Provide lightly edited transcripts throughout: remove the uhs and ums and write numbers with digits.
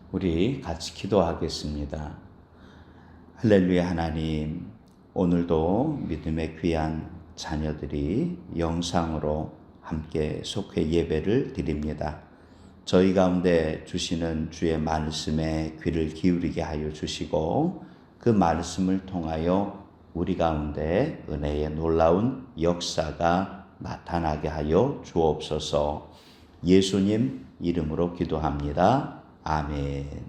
우리 같이 기도하겠습니다. 할렐루야. 하나님, 오늘도 믿음의 귀한 자녀들이 영상으로 함께 속회 예배를 드립니다. 저희 가운데 주시는 주의 말씀에 귀를 기울이게 하여 주시고 그 말씀을 통하여 우리 가운데 은혜의 놀라운 역사가 나타나게 하여 주옵소서. 예수님 이름으로 기도합니다. 아멘.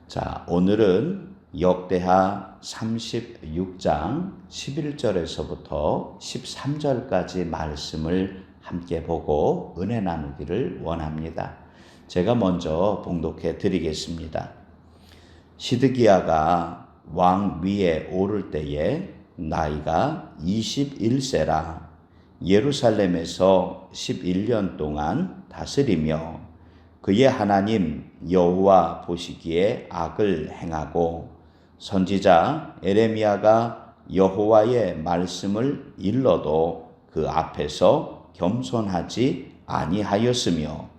자, 오늘은 역대하 36장 11절에서부터 13절까지 말씀을 함께 보고 은혜 나누기를 원합니다. 제가 먼저 봉독해 드리겠습니다. 시드기야가 왕 위에 오를 때에 나이가 21세라 예루살렘에서 11년 동안 다스리며 그의 하나님 여호와 보시기에 악을 행하고 선지자 에레미야가 여호와의 말씀을 일러도 그 앞에서 겸손하지 아니하였으며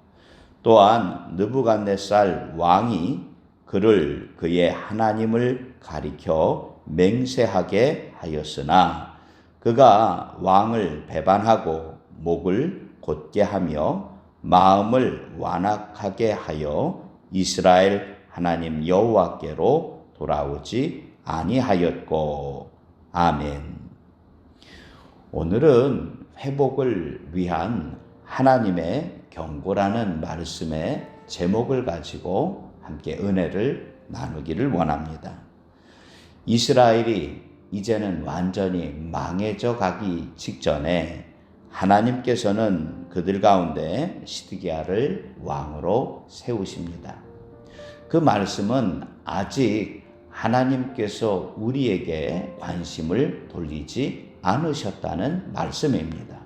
또한 느부갓네살 왕이 그를 그의 하나님을 가리켜 맹세하게 하였으나 그가 왕을 배반하고 목을 곧게 하며 마음을 완악하게 하여 이스라엘 하나님 여호와께로 돌아오지 아니하였고. 아멘. 오늘은 회복을 위한 하나님의 경고라는 말씀의 제목을 가지고 함께 은혜를 나누기를 원합니다. 이스라엘이 이제는 완전히 망해져 가기 직전에 하나님께서는 그들 가운데 시드기야를 왕으로 세우십니다. 그 말씀은 아직 하나님께서 우리에게 관심을 돌리지 않으셨다는 말씀입니다.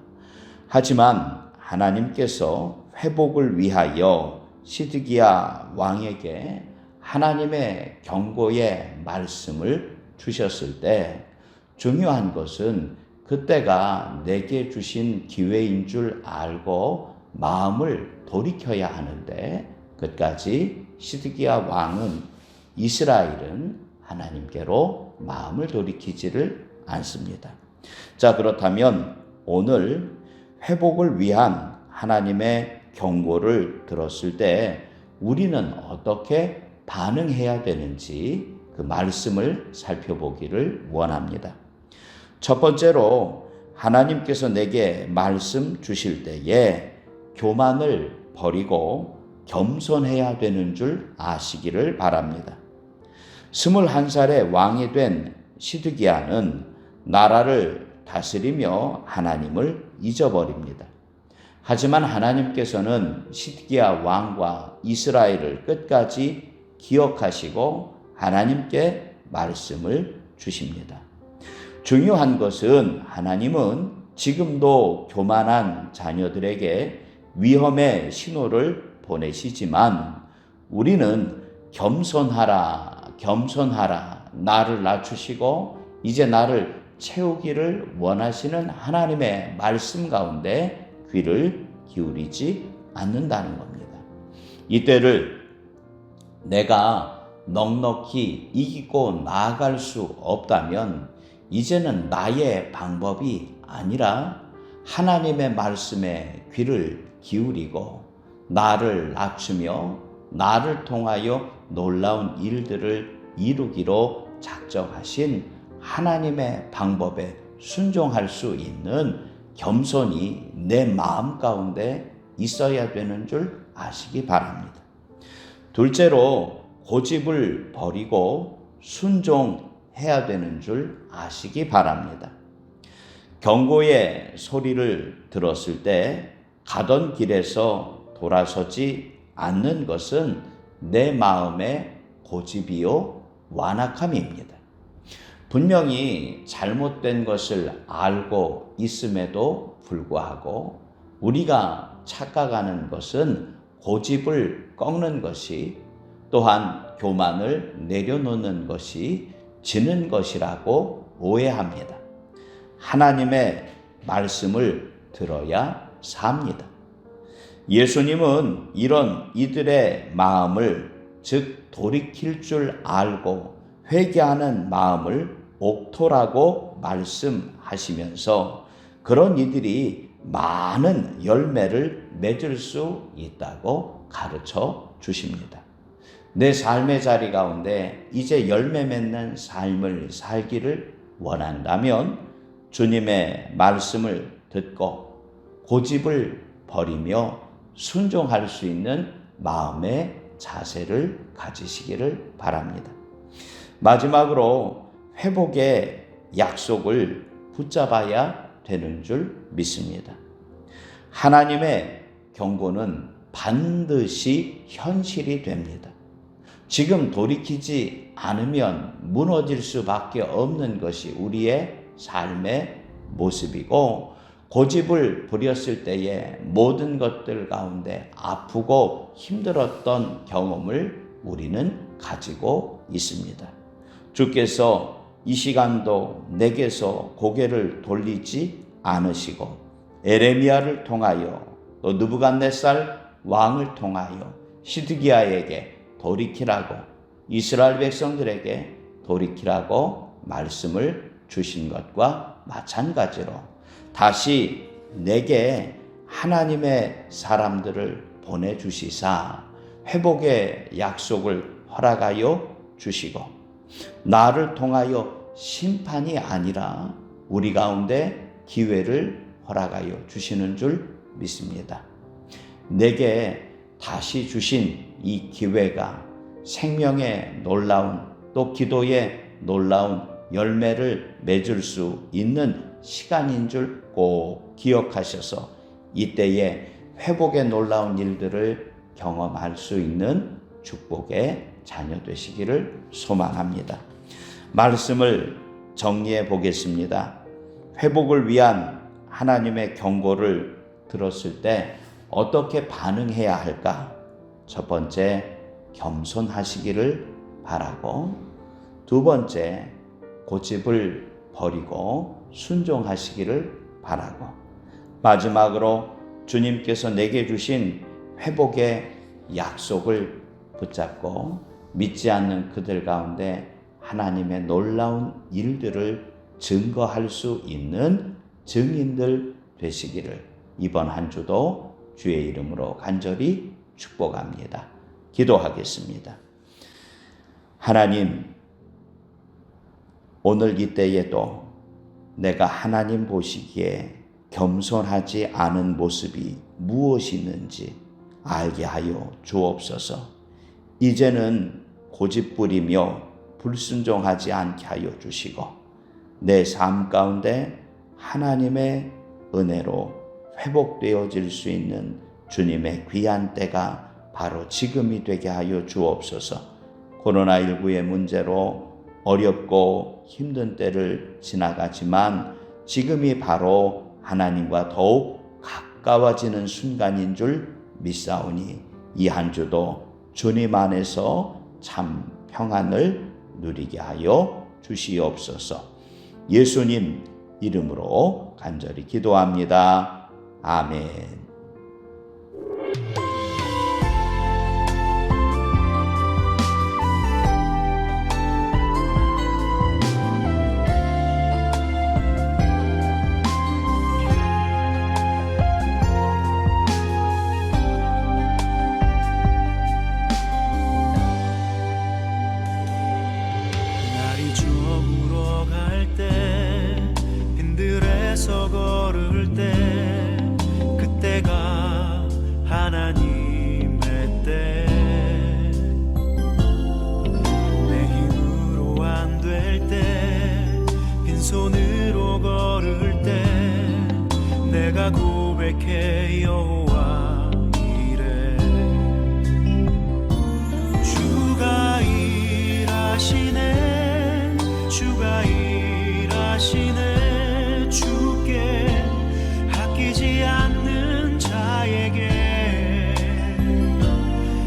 하지만 하나님께서 회복을 위하여 시드기야 왕에게 하나님의 경고의 말씀을 주셨을 때 중요한 것은 그때가 내게 주신 기회인 줄 알고 마음을 돌이켜야 하는데 끝까지 시드기야 왕은 이스라엘은 하나님께로 마음을 돌이키지를 않습니다. 자, 그렇다면 오늘 회복을 위한 하나님의 경고를 들었을 때 우리는 어떻게 반응해야 되는지 그 말씀을 살펴보기를 원합니다. 첫 번째로 하나님께서 내게 말씀 주실 때에 교만을 버리고 겸손해야 되는 줄 아시기를 바랍니다. 21살에 왕이 된 시드기야는 나라를 다스리며 하나님을 잊어버립니다. 하지만 하나님께서는 시드기야 왕과 이스라엘을 끝까지 기억하시고 하나님께 말씀을 주십니다. 중요한 것은 하나님은 지금도 교만한 자녀들에게 위험의 신호를 보내시지만 우리는 겸손하라, 겸손하라, 나를 낮추시고 이제 나를 채우기를 원하시는 하나님의 말씀 가운데 귀를 기울이지 않는다는 겁니다. 이때를 내가 넉넉히 이기고 나아갈 수 없다면 이제는 나의 방법이 아니라 하나님의 말씀에 귀를 기울이고 나를 낮추며 나를 통하여 놀라운 일들을 이루기로 작정하신 하나님의 방법에 순종할 수 있는 겸손이 내 마음 가운데 있어야 되는 줄 아시기 바랍니다. 둘째로 고집을 버리고 순종해야 되는 줄 아시기 바랍니다. 경고의 소리를 들었을 때 가던 길에서 돌아서지 않는 것은 내 마음의 고집이요 완악함입니다. 분명히 잘못된 것을 알고 있음에도 불구하고 우리가 착각하는 것은 고집을 꺾는 것이 또한 교만을 내려놓는 것이 지는 것이라고 오해합니다. 하나님의 말씀을 들어야 삽니다. 예수님은 이런 이들의 마음을 즉 돌이킬 줄 알고 회개하는 마음을 옥토라고 말씀하시면서 그런 이들이 많은 열매를 맺을 수 있다고 가르쳐 주십니다. 내 삶의 자리 가운데 이제 열매 맺는 삶을 살기를 원한다면 주님의 말씀을 듣고 고집을 버리며 순종할 수 있는 마음의 자세를 가지시기를 바랍니다. 마지막으로 회복의 약속을 붙잡아야 되는 줄 믿습니다. 하나님의 경고는 반드시 현실이 됩니다. 지금 돌이키지 않으면 무너질 수밖에 없는 것이 우리의 삶의 모습이고, 고집을 부렸을 때에 모든 것들 가운데 아프고 힘들었던 경험을 우리는 가지고 있습니다. 주께서 이 시간도 내게서 고개를 돌리지 않으시고 에레미야를 통하여 또 느부갓네살 왕을 통하여 시드기야에게 돌이키라고, 이스라엘 백성들에게 돌이키라고 말씀을 주신 것과 마찬가지로 다시 내게 하나님의 사람들을 보내주시사 회복의 약속을 허락하여 주시고 나를 통하여 심판이 아니라 우리 가운데 기회를 허락하여 주시는 줄 믿습니다. 내게 다시 주신 이 기회가 생명의 놀라운 또 기도의 놀라운 열매를 맺을 수 있는 시간인 줄 꼭 기억하셔서 이때에 회복의 놀라운 일들을 경험할 수 있는 축복의 자녀 되시기를 소망합니다. 말씀을 정리해 보겠습니다. 회복을 위한 하나님의 경고를 들었을 때 어떻게 반응해야 할까? 첫 번째, 겸손하시기를 바라고, 두 번째, 고집을 버리고 순종하시기를 바라고, 마지막으로 주님께서 내게 주신 회복의 약속을 붙잡고 믿지 않는 그들 가운데 하나님의 놀라운 일들을 증거할 수 있는 증인들 되시기를 이번 한 주도 주의 이름으로 간절히 축복합니다. 기도하겠습니다. 하나님, 오늘 이때에도 내가 하나님 보시기에 겸손하지 않은 모습이 무엇이 있는지 알게 하여 주옵소서. 이제는 고집부리며 불순종하지 않게 하여 주시고 내 삶 가운데 하나님의 은혜로 회복되어질 수 있는 주님의 귀한 때가 바로 지금이 되게 하여 주옵소서. 코로나19의 문제로 어렵고 힘든 때를 지나가지만 지금이 바로 하나님과 더욱 가까워지는 순간인 줄 믿사오니 이 한 주도 주님 안에서 참 평안을 누리게 하여 주시옵소서. 예수님 이름으로 간절히 기도합니다. 아멘. 걸을 때 그때가 하나님의 때, 내 힘으로 안 될 때 빈손으로 걸을 때 내가 고백해 여호와 이래. 주가 일하시네, 주가 일하시네, 주께 아끼지 않는 자에게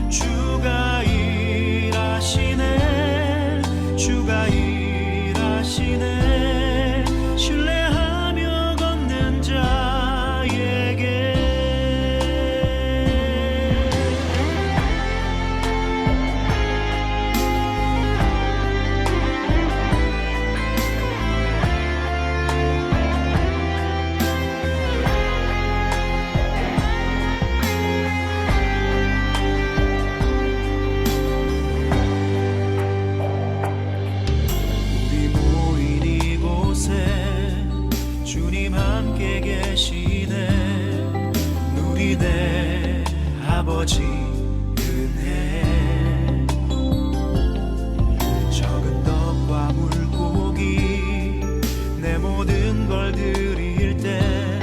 주가 일하시네, 주가 일하시네, 신뢰하며 걷는 자에게. 오직 은혜 적은 떡과 물고기 내 모든 걸 드릴 때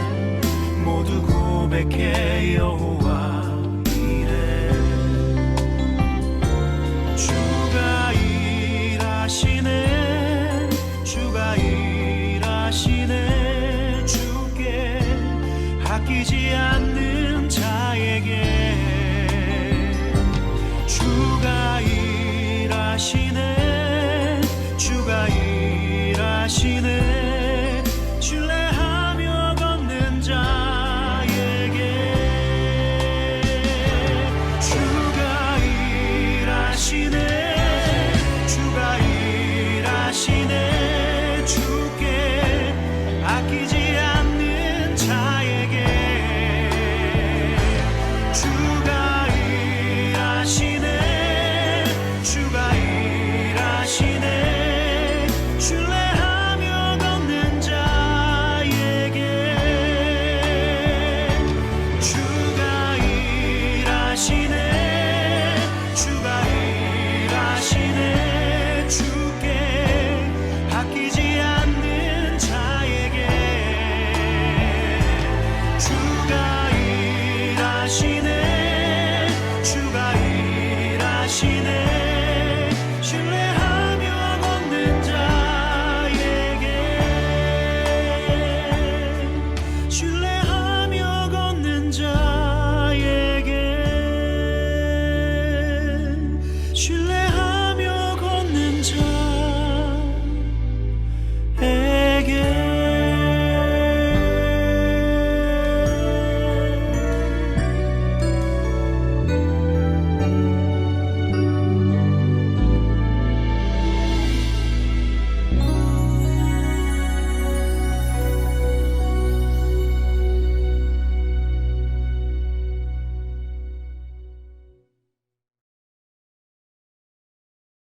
모두 고백해 여호와 이래 주가 일하시네 주가 일하시네 주께 아끼지 않는 자에게 주가 일하시네 주가 일하시네 신뢰하며 걷는 자에게 주가 일하시네 주가 일하시네 주께 아끼지 않는 자에게 주가 일하시네 주가 일하시네 신뢰하며 걷는 자에게 주가 일하시네 주가 일하시네 주께 아끼지 않는 자에게 주가 일하시네